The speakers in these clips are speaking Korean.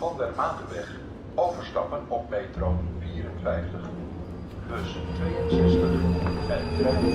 Van der Matenweg overstappen op metro 54, bus 62 en trein.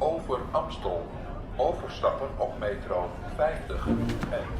Over Amstel. Overstappen op metro 50 en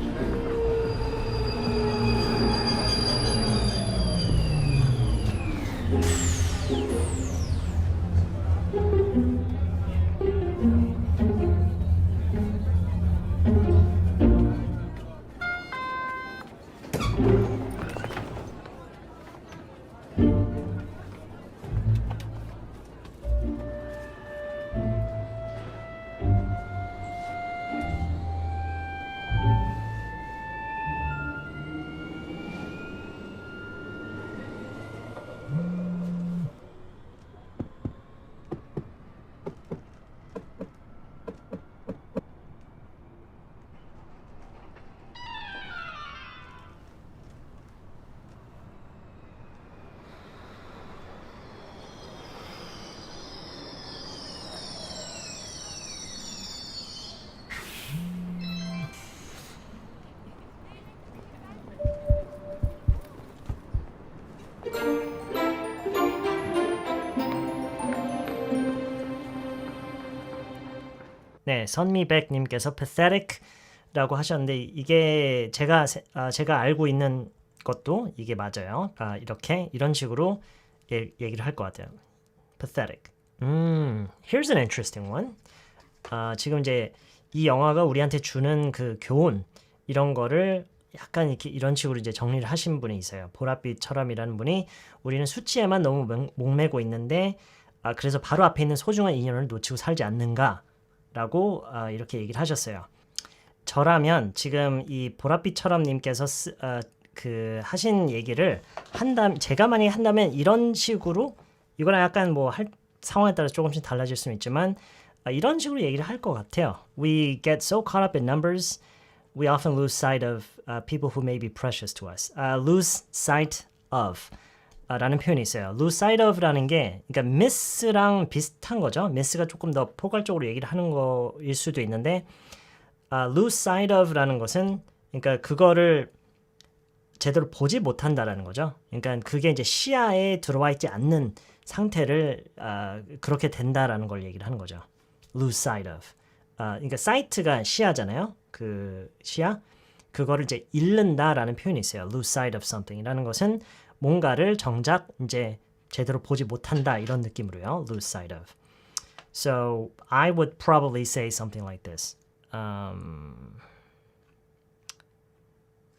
'네, 선미백님께서 pathetic라고 하셨는데 이게 제가 알고 있는 것도 이게 맞아요. 이렇게 이런 식으로 얘기를 할 것 같아요. pathetic. Here's an interesting one. 지금 이제 이 영화가 우리한테 주는 그 교훈 이런 거를 약간 이렇게 이런 식으로 이제 정리를 하신 분이 있어요. 보랏빛처럼이라는 분이 우리는 수치에만 너무 목매고 있는데 그래서 바로 앞에 있는 소중한 인연을 놓치고 살지 않는가라고 이렇게 얘기를 하셨어요. 저라면 지금 이 보랏빛처럼님께서 그 하신 얘기를 제가 만약에 한다면 이런 식으로 이거랑 약간 뭐 할 상황에 따라 조금씩 달라질 수는 있지만 이런 식으로 얘기를 할 것 같아요. We get so caught up in numbers, we often lose sight of people who may be precious to us. Lose sight of 라는 표현이 있어요. lose sight of라는 게 그러니까 miss랑 비슷한 거죠. miss가 조금 더 포괄적으로 얘기를 하는 거일 수도 있는데 lose sight of라는 것은 그러니까 그거를 제대로 보지 못한다라는 거죠. 그러니까 그게 이제 시야에 들어와 있지 않는 상태를 그렇게 된다라는 걸 얘기를 하는 거죠. lose sight of. 그러니까 sight가 시야잖아요. 그 시야. 그거를 이제 잃는다라는 표현이 있어요. lose sight of something이라는 것은 뭔가를 정작 이제 제대로 보지 못한다 이런 느낌으로요. lose sight of. So I would probably say something like this.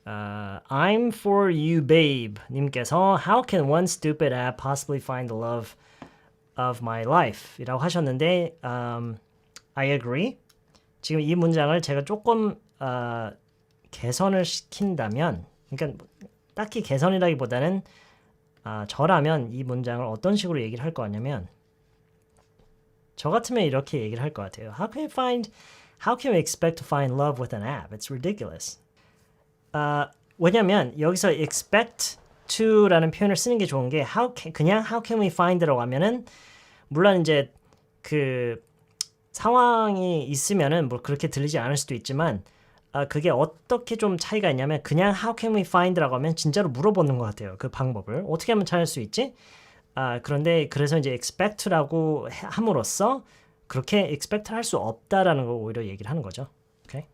I'm for you, babe. 님께서 How can one stupid app possibly find the love of my life? 이라고 하셨는데 I agree. 지금 이 문장을 제가 조금 개선을 시킨다면 그러니까 딱히 개선이라기보다는 저라면 이 문장을 어떤 식으로 얘기를 할 거 같냐면 저 같으면 이렇게 얘기를 할 것 같아요. How can we expect to find love with an app? It's ridiculous. 왜냐면 여기서 expect to라는 표현을 쓰는 게 좋은 게 그냥 how can we find라고 하면은 물론 이제 그 상황이 있으면은 뭐 그렇게 들리지 않을 수도 있지만 그게 어떻게 좀 차이가 있냐면 그냥 how can we find라고 하면 진짜로 물어보는 것 같아요. 그 방법을 어떻게 하면 찾을 수 있지? 그런데 그래서 이제 expect라고 함으로써 그렇게 expect 할 수 없다라는 걸 오히려 얘기를 하는 거죠. 오케이?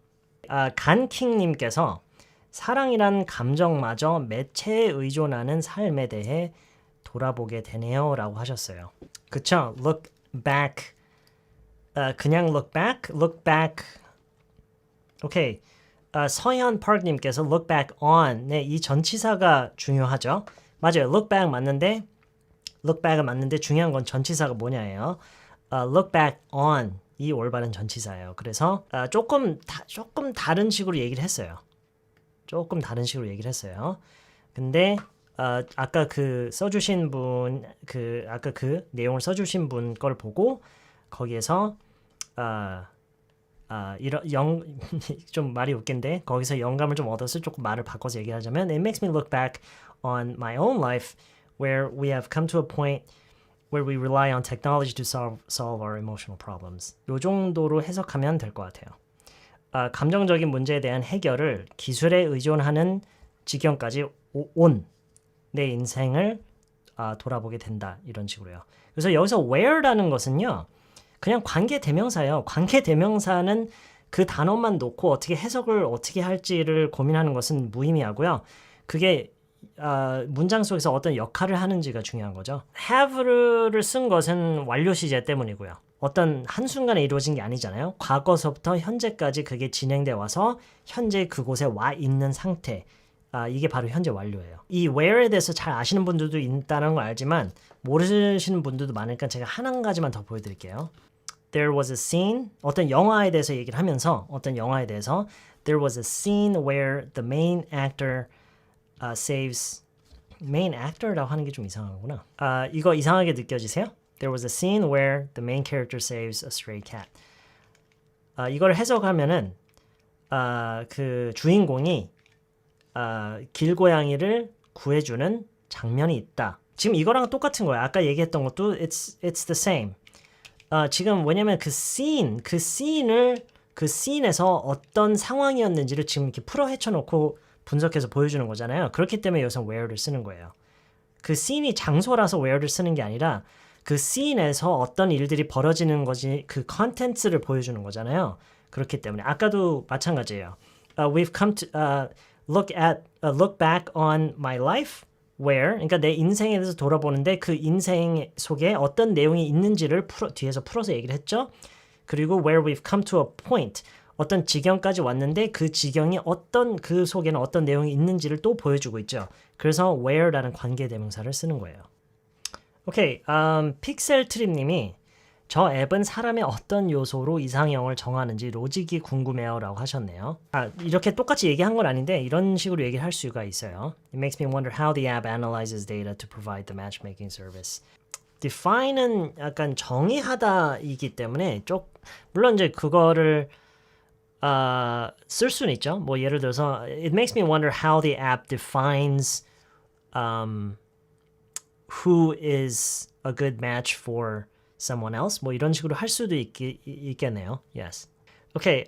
간킹님께서 사랑이란 감정마저 매체에 의존하는 삶에 대해 돌아보게 되네요 라고 하셨어요. 그쵸? Look back. 그냥 look back. 오케이. 서현 파크님께서 look back on. 네, 이 전치사가 중요하죠. 맞아요. look back 맞는데 look back은 맞는데 중요한 건 전치사가 뭐냐예요. look back on 이 올바른 전치사예요. 그래서 조금 다른 식으로 얘기를 했어요. 조금 다른 식으로 얘기를 했어요. 근데 아까 그 써주신 분, 아까 그 내용을 써주신 분 걸 보고 거기에서 좀 말이 웃긴데 거기서 영감을 좀 얻어서 조금 말을 바꿔서 얘기하자면 It makes me look back on my own life where we have come to a point where we rely on technology to solve our emotional problems. 요 정도로 해석하면 될 것 같아요. 감정적인 문제에 대한 해결을 기술에 의존하는 지경까지 온 내 인생을 돌아보게 된다 이런 식으로요. 그래서 여기서 where라는 것은요 그냥 관계대명사예요. 관계대명사는 그 단어만 놓고 어떻게 해석을 어떻게 할지를 고민하는 것은 무의미하고요. 그게 문장 속에서 어떤 역할을 하는지가 중요한 거죠. have를 쓴 것은 완료 시제 때문이고요. 어떤 한순간에 이루어진 게 아니잖아요. 과거서부터 현재까지 그게 진행돼 와서 현재 그곳에 와 있는 상태. 이게 바로 현재 완료예요. 이 where에 대해서 잘 아시는 분들도 있다는 걸 알지만 모르시는 분들도 많으니까 제가 한 가지만 더 보여드릴게요. There was a scene. 어떤 영화에 대해서 얘기를 하면서 There was a scene where the main actor saves main actor라고 하는 게 좀 이상하구나. 이거 이상하게 느껴지세요? There was a scene where the main character saves a stray cat. 이걸 해석하면은 그 주인공이 길고양이를 구해주는 장면이 있다. 지금 이거랑 똑같은 거야. 아까 얘기했던 것도 it's the same. 지금 왜냐면 그 씬에서 어떤 상황이었는지를 지금 이렇게 풀어 헤쳐놓고 분석해서 보여주는 거잖아요. 그렇기 때문에 여기서 where를 쓰는 거예요. 그 씬이 장소라서 where를 쓰는 게 아니라 그 씬에서 어떤 일들이 벌어지는 거지 그 컨텐츠를 보여주는 거잖아요. 그렇기 때문에 아까도 마찬가지예요. We've come to look back on my life where 그러니까 내 인생에 대해서 돌아보는데 그 인생 속에 어떤 내용이 있는지를 뒤에서 풀어서 얘기를 했죠. 그리고 where we've come to a point 어떤 지경까지 왔는데 그 지경이 그 속에는 어떤 내용이 있는지를 또 보여주고 있죠. 그래서 where라는 관계대명사를 쓰는 거예요. 오케이, 픽셀트립님이 저 앱은 사람의 어떤 요소로 이상형을 정하는지 로직이 궁금해요 라고 하셨네요. 이렇게 똑같이 얘기한 건 아닌데 이런 식으로 얘기를 할 수가 있어요. It makes me wonder how the app analyzes data to provide the matchmaking service. define은 약간 정의하다이기 때문에 물론 이제 그거를 쓸 수는 있죠. 뭐 예를 들어서 It makes me wonder how the app defines who is a good match for someone else. 뭐 이런 식으로 할 수도 있겠네요. Yes. 오케이,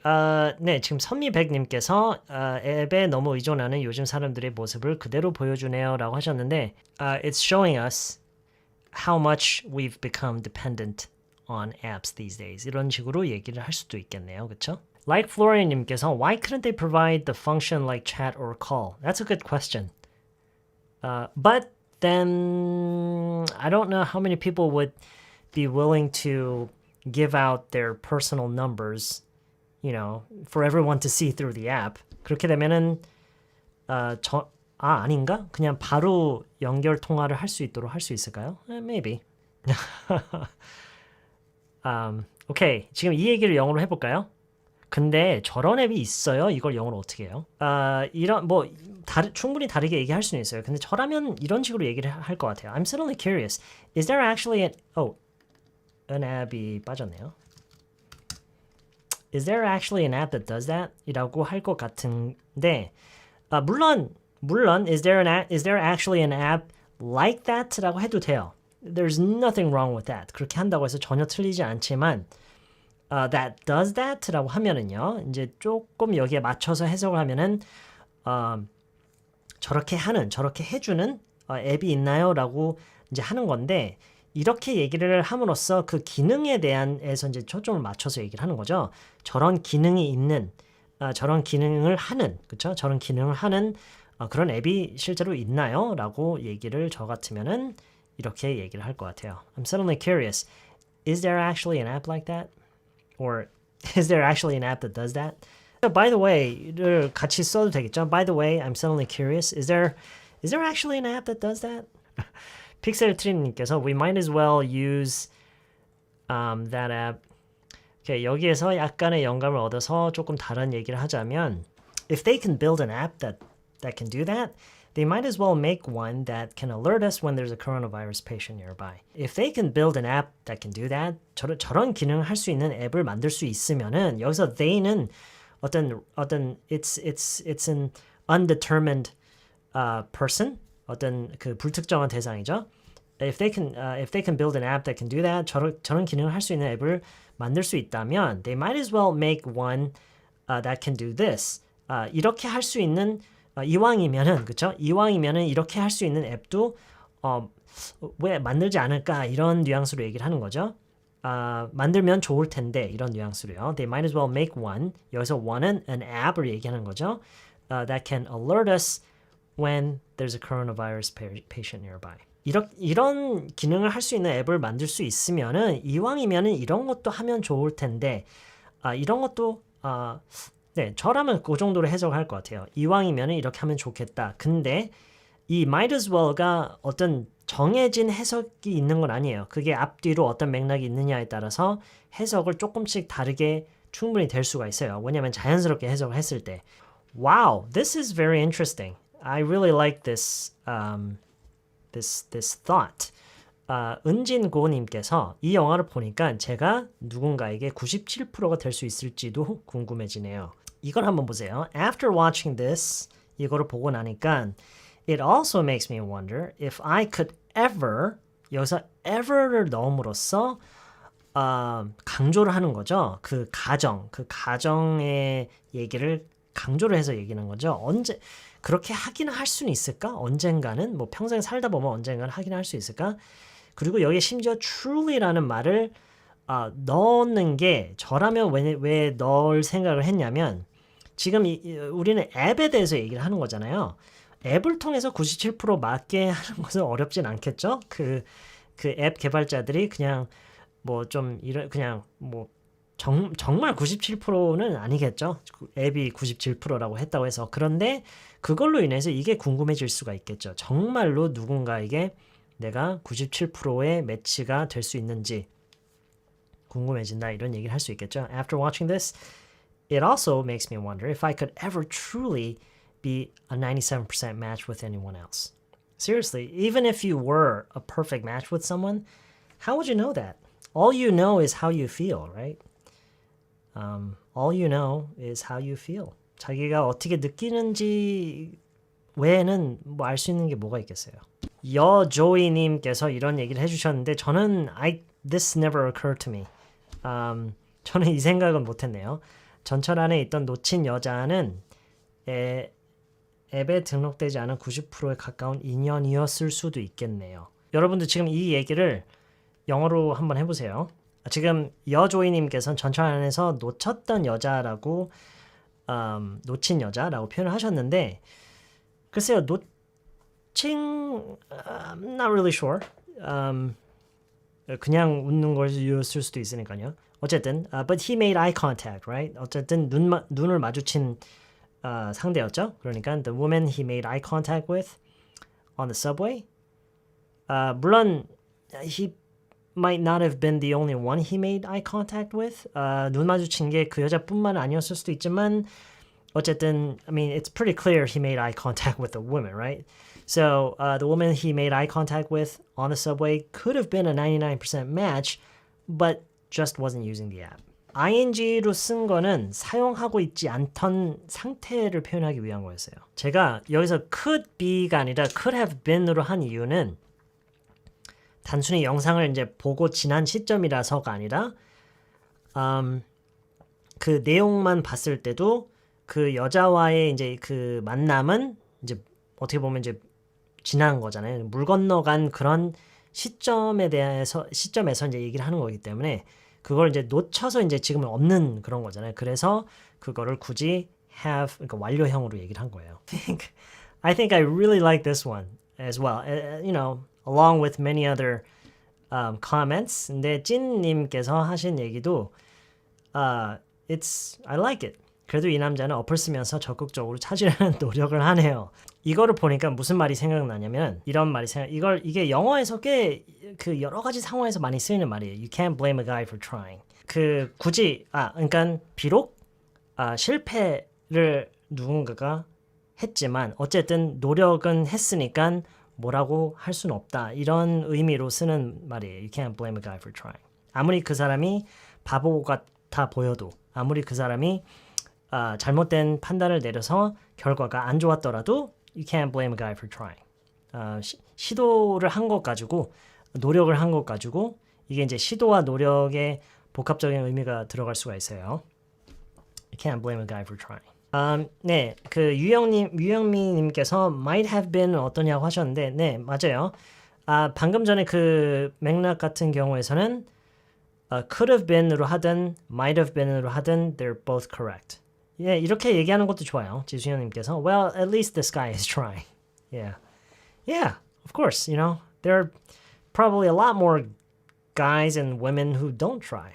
네, 지금 선미백님께서 앱에 너무 의존하는 요즘 사람들의 모습을 그대로 보여주네요라고 하셨는데, it's showing us how much we've become dependent on apps these days. 이런 식으로 얘기를 할 수도 있겠네요, 그렇죠? Like Florian님께서 why couldn't they provide the function like chat or call? That's a good question. But then I don't know how many people would be willing to give out their personal numbers, you know, for everyone to see through the app. 그렇게 되면은 아닌가? 그냥 바로 연결 통화를 할 수 있도록 할 수 있을까요? Maybe. 오케이. 지금 이 얘기를 영어로 해볼까요? 근데 저런 앱이 있어요. 이걸 영어로 어떻게 해요? 이런 뭐 충분히 다르게 얘기할 수는 있어요. 근데 저라면 이런 식으로 얘기를 할 것 같아요. I'm suddenly curious. Is there actually an app이 빠졌네요. Is there actually an app that does that? 이라고 할 것 같은데 물론 is there actually an app like that? 라고 해도 돼요. There's nothing wrong with that. 그렇게 한다고 해서 전혀 틀리지 않지만 that does that? 라고 하면은요. 이제 조금 여기에 맞춰서 해석을 하면은 저렇게 해주는 앱이 있나요? 라고 이제 하는 건데 이렇게 얘기를 함으로써 그 기능에 대한에서 이제 초점을 맞춰서 얘기를 하는 거죠. 저런 기능이 있는, 저런 기능을 하는, 그렇죠? 저런 기능을 하는 그런 앱이 실제로 있나요? 라고 얘기를 저 같으면은 이렇게 얘기를 할 것 같아요. I'm suddenly curious. Is there actually an app like that? Or is there actually an app that does that? By the way를 같이 써도 되겠죠? By the way, I'm suddenly curious. Is there actually an app that does that? 픽셀트림님께서 we might as well use that app. Okay, 여기에서 약간의 영감을 얻어서 조금 다른 얘기를 하자면 if they can build an app that can do that, they might as well make one that can alert us when there's a coronavirus patient nearby. If they can build an app that can do that, 저런 기능을 할 수 있는 앱을 만들 수 있으면은 여기서 they는 어떤 it's an undetermined person, 어떤 그 불특정한 대상이죠. If they can build an app that can do that, 저런 기능을 할 수 있는 앱을 만들 수 있다면 they might as well make one that can do this. 이렇게 할 수 있는 이왕이면은 그렇죠? 이왕이면은 이렇게 할 수 있는 앱도 왜 만들지 않을까 이런 뉘앙스로 얘기를 하는 거죠. 만들면 좋을 텐데 이런 뉘앙스로요. They might as well make one. 여기서 one은 an app을 얘기하는 거죠. That can alert us when there's a coronavirus patient nearby. 이런 기능을 할 수 있는 앱을 만들 수 있으면은 이왕이면은 이런 것도 하면 좋을 텐데 이런 것도 네, 저라면 그 정도로 해석할 것 같아요. 이왕이면은 이렇게 하면 좋겠다. 근데 이 might as well가 어떤 정해진 해석이 있는 건 아니에요. 그게 앞뒤로 어떤 맥락이 있느냐에 따라서 해석을 조금씩 다르게 충분히 될 수가 있어요. 왜냐하면 자연스럽게 해석을 했을 때 Wow, this is very interesting. I really like this thought. 은진고님께서 이 영화를 보니까 제가 누군가에게 97%가 될 수 있을지도 궁금해지네요. 이걸 한번 보세요. After watching this, 이거를 보고 나니까 It also makes me wonder if I could ever, 여기서 ever를 넣음으로써 강조를 하는 거죠. 그 가정의 얘기를 강조를 해서 얘기하는 거죠. 언제 그렇게 하기는 할 수는 있을까? 언젠가는 뭐 평생 살다 보면 언젠가는 하기는 할 수 있을까? 그리고 여기에 심지어 truly라는 말을 넣는 게 저라면 왜 넣을 생각을 했냐면 지금 우리는 앱에 대해서 얘기를 하는 거잖아요. 앱을 통해서 97% 맞게 하는 것은 어렵진 않겠죠? 그 앱 개발자들이 그냥 뭐 좀 그냥 뭐 정말 97%는 아니겠죠. 앱이 97%라고 했다고 해서. 그런데 그걸로 인해서 이게 궁금해질 수가 있겠죠. 정말로 누군가에게 내가 97%의 매치가 될 수 있는지 궁금해진다 이런 얘기를 할 수 있겠죠. After watching this, it also makes me wonder if I could ever truly be a 97% match with anyone else. Seriously, even if you were a perfect match with someone, how would you know that? All you know is how you feel, right? All you know is how you feel. 자기가 어떻게 느끼는지 외에는 뭐 알 수 있는 게 뭐가 있겠어요. 여조이님께서 이런 얘기를 해주셨는데 저는 this never occurred to me. 저는 이 생각은 못했네요. 전철 안에 있던 놓친 여자는 앱에 등록되지 않은 90%에 가까운 인연이었을 수도 있겠네요. 여러분들 지금 이 얘기를 영어로 한번 해보세요. 지금 여조이님께서는 전철 안에서 놓쳤던 여자라고 놓친 여자라고 표현을 하셨는데 글쎄요, 놓친 I'm not really sure. 그냥 웃는 거였을 수도 있으니까요. 어쨌든 but he made eye contact, right? 어쨌든 눈을 마주친 상대였죠. 그러니까 the woman he made eye contact with on the subway. 물론 he might not have been the only one he made eye contact with. 눈 마주친 게 그 여자뿐만 아니었을 수도 있지만 어쨌든 I mean it's pretty clear he made eye contact with the woman, right? So the woman he made eye contact with on the subway could have been a 99% match, but just wasn't using the app. ing로 쓴 거는 사용하고 있지 않던 상태를 표현하기 위한 거였어요. 제가 여기서 could be가 아니라 could have been으로 한 이유는 단순히 영상을 이제 보고 지난 시점이라서가 아니라 그 내용만 봤을 때도 그 여자와의 이제 그 만남은 이제 어떻게 보면 이제 지난 거잖아요. 물 건너간 그런 시점에서 이제 얘기를 하는 거기 때문에 그걸 이제 놓쳐서 이제 지금은 없는 그런 거잖아요. 그래서 그거를 굳이 have 그러니까 완료형으로 얘기를 한 거예요. I think I really like this one as well. You know, along with many other comments. 근데 찐님께서 하신 얘기도 I like it. 그래도 이 남자는 어플 쓰면서 적극적으로 찾으려는 노력을 하네요. 이거를 보니까 무슨 말이 생각나냐면 이런 말이 이게 영어에서 꽤 그 여러 가지 상황에서 많이 쓰이는 말이에요. You can't blame a guy for trying. 그 굳이 그러니까 비록 실패를 누군가가 했지만 어쨌든 노력은 했으니까 뭐라고 할 수는 없다. 이런 의미로 쓰는 말이에요. You can't blame a guy for trying. 아무리 그 사람이 바보 같아 보여도 아무리 그 사람이 잘못된 판단을 내려서 결과가 안 좋았더라도 you can't blame a guy for trying. 시도를 한 것 가지고 노력을 한 것 가지고 이게 이제 시도와 노력의 복합적인 의미가 들어갈 수가 있어요. You can't blame a guy for trying. 네, 그 유영미님께서 might have been은 어떠냐고 하셨는데, 네, 맞아요. 방금 전에 그 맥락 같은 경우에서는 could have been으로 하든 might have been으로 하든 they're both correct. 예, 이렇게 얘기하는 것도 좋아요. 지수현님께서 well, at least this guy is trying. Yeah, of course. You know, there are probably a lot more guys and women who don't try.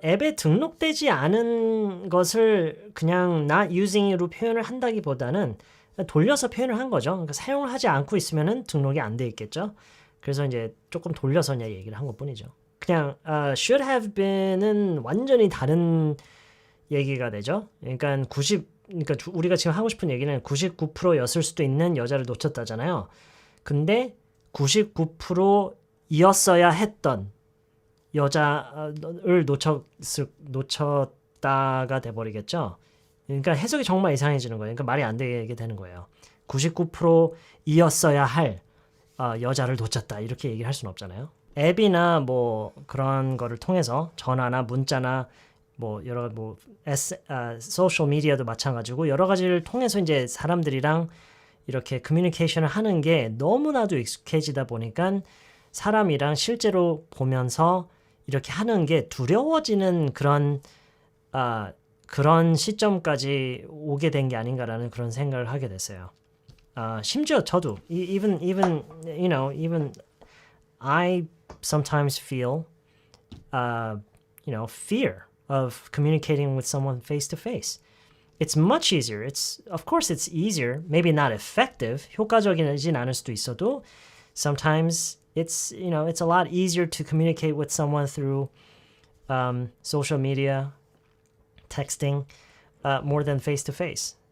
앱에 등록되지 않은 것을 그냥 not using으로 표현을 한다기보다는 돌려서 표현을 한 거죠. 그러니까 사용을 하지 않고 있으면은 등록이 안 돼 있겠죠. 그래서 이제 조금 돌려서 그냥 얘기를 한 것뿐이죠. 그냥 should have been은 완전히 다른 얘기가 되죠. 그러니까 우리가 지금 하고 싶은 얘기는 99%였을 수도 있는 여자를 놓쳤다잖아요. 근데 99%이었어야 했던 여자를 놓쳤다가 돼버리겠죠. 그러니까 해석이 정말 이상해지는 거예요. 그러니까 말이 안 되게 되는 거예요. 99%이었어야 할 여자를 놓쳤다 이렇게 얘기를 할 수는 없잖아요. 앱이나 뭐 그런 거를 통해서 전화나 문자나 뭐 여러 소셜 미디어도 마찬가지고 여러 가지를 통해서 이제 사람들이랑 이렇게 커뮤니케이션을 하는 게 너무나도 익숙해지다 보니까 사람이랑 실제로 보면서 이렇게 하는 게 두려워지는 그런 시점까지 오게 된 게 아닌가라는 그런 생각을 하게 됐어요. 심지어 저도 even I sometimes feel fear of communicating with someone face to face. It's much easier. Of course it's easier. Maybe not effective. 효과적이진 않을 수도 있어도 sometimes it's a lot easier to communicate with someone through social media, texting, more than face to face.